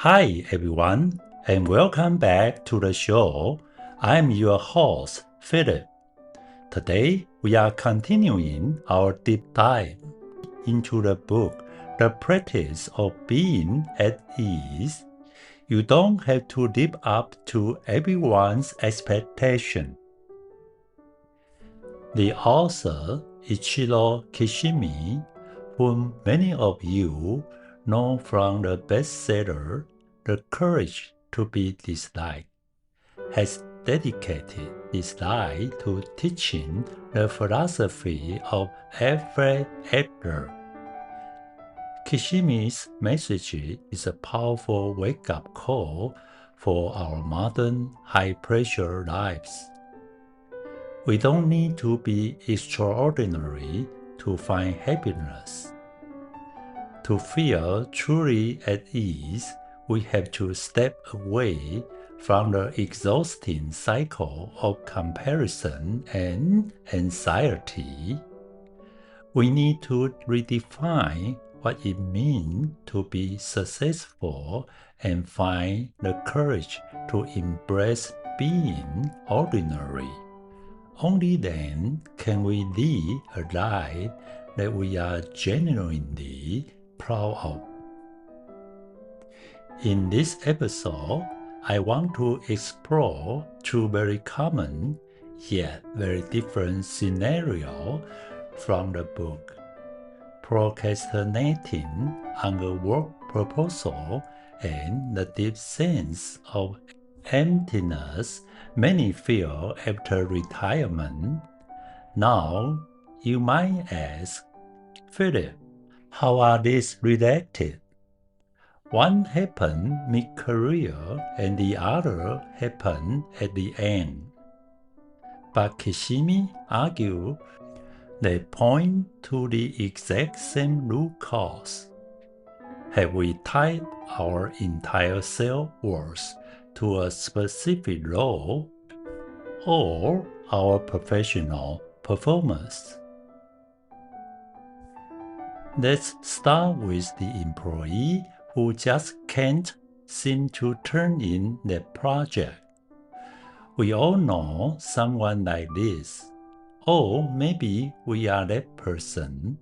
Hi everyone, and welcome back to the show. I'm your host, Phillip. Today, we are continuing our deep dive into the book, The Practice of Being at Ease. You don't have to live up to everyone's expectation. The author, Ichiro Kishimi, whom many of you know from the bestseller, The Courage to be Disliked, has dedicated his life to teaching the philosophy of Alfred Adler. Kishimi's message is a powerful wake-up call for our modern high-pressure lives. We don't need to be extraordinary to find happiness. To feel truly at ease, we have to step away from the exhausting cycle of comparison and anxiety. We need to redefine what it means to be successful and find the courage to embrace being ordinary. Only then can we live a life that we are genuinely proud of. In this episode, I want to explore two very common yet very different scenarios from the book. Procrastinating on a work proposal and the deep sense of emptiness many feel after retirement. Now, you might ask, Philip, how are these related? One happened mid-career and the other happened at the end. But Kishimi argued they point to the exact same root cause. Have we tied our entire self-worth to a specific role or our professional performance? Let's start with the employee who just can't seem to turn in their project. We all know someone like this, or maybe we are that person.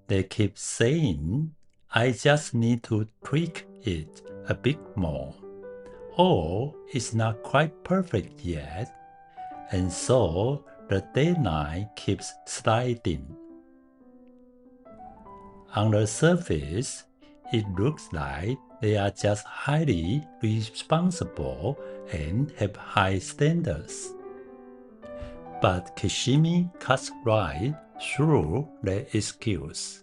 They keep saying, I just need to tweak it a bit more, or it's not quite perfect yet, and so the deadline keeps sliding. On the surface, it looks like they are just highly responsible and have high standards. But Kishimi cuts right through that excuse.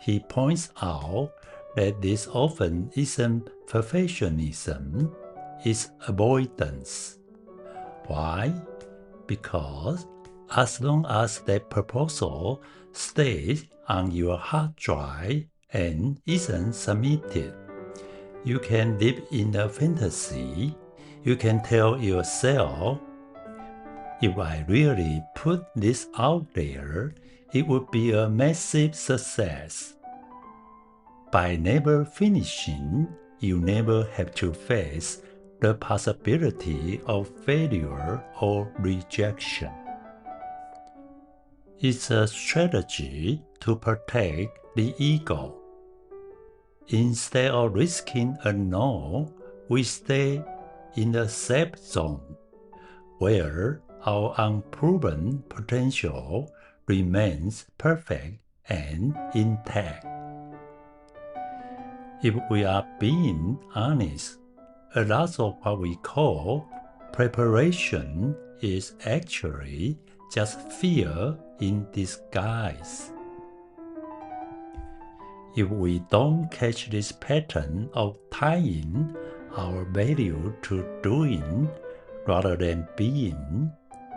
He points out that this often isn't perfectionism, it's avoidance. Why? Because as long as that proposal stays on your hard drive and isn't submitted, you can live in a fantasy. You can tell yourself, if I really put this out there, it would be a massive success. By never finishing, you never have to face the possibility of failure or rejection. It's a strategy to protect the ego. Instead of risking a no, we stay in the safe zone, where our unproven potential remains perfect and intact. If we are being honest, a lot of what we call preparation is actually just fear in disguise. If we don't catch this pattern of tying our value to doing rather than being,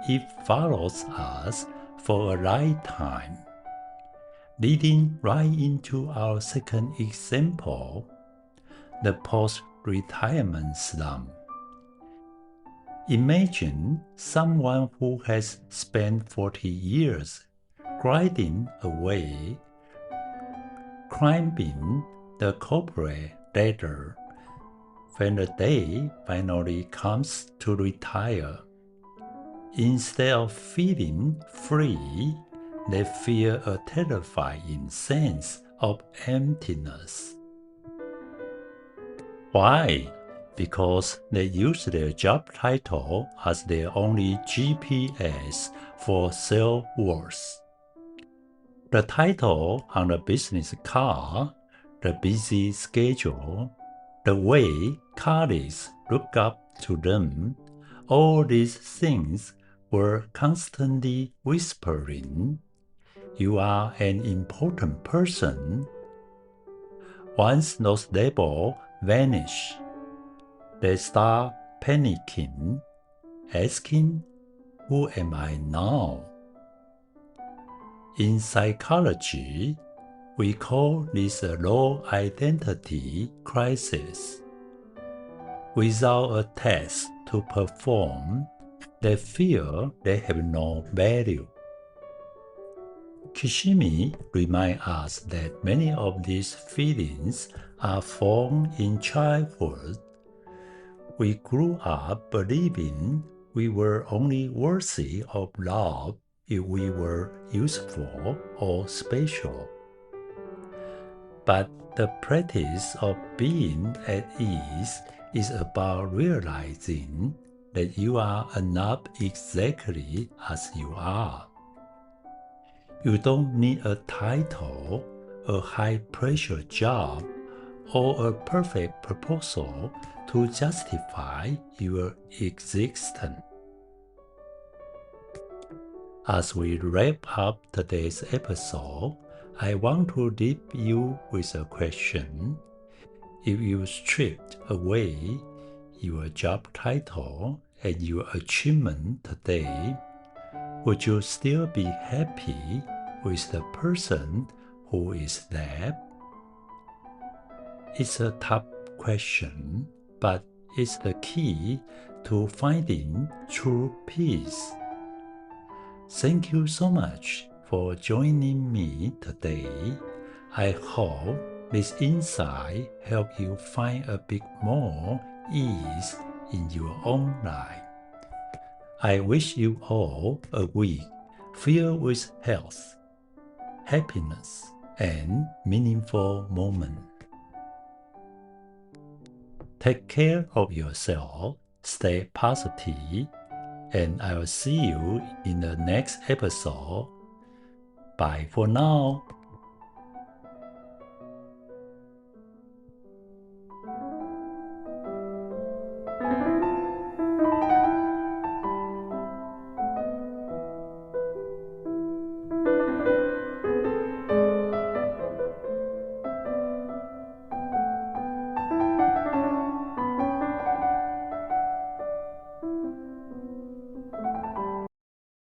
it follows us for a lifetime, leading right into our second example, the post-retirement slump. Imagine someone who has spent 40 years grinding away, climbing the corporate ladder, when the day finally comes to retire. Instead of feeling free, they feel a terrifying sense of emptiness. Why? Because they use their job title as their only GPS for self-worth. The title on the business card, the busy schedule, the way colleagues look up to them, all these things were constantly whispering, "You are an important person." Once those labels vanish, they start panicking, asking, "Who am I now?" In psychology, we call this a low identity crisis. Without a task to perform, they feel they have no value. Kishimi reminds us that many of these feelings are formed in childhood. We grew up believing we were only worthy of love if we were useful or special. But the practice of being at ease is about realizing that you are enough exactly as you are. You don't need a title, a high-pressure job, or a perfect proposal to justify your existence. As we wrap up today's episode, I want to leave you with a question. If you stripped away your job title and your achievement today, would you still be happy with the person who is left? It's a tough question, but it's the key to finding true peace. Thank you so much for joining me today. I hope this insight helped you find a bit more ease in your own life. I wish you all a week filled with health, happiness, and meaningful moments. Take care of yourself, stay positive, and I will see you in the next episode. Bye for now.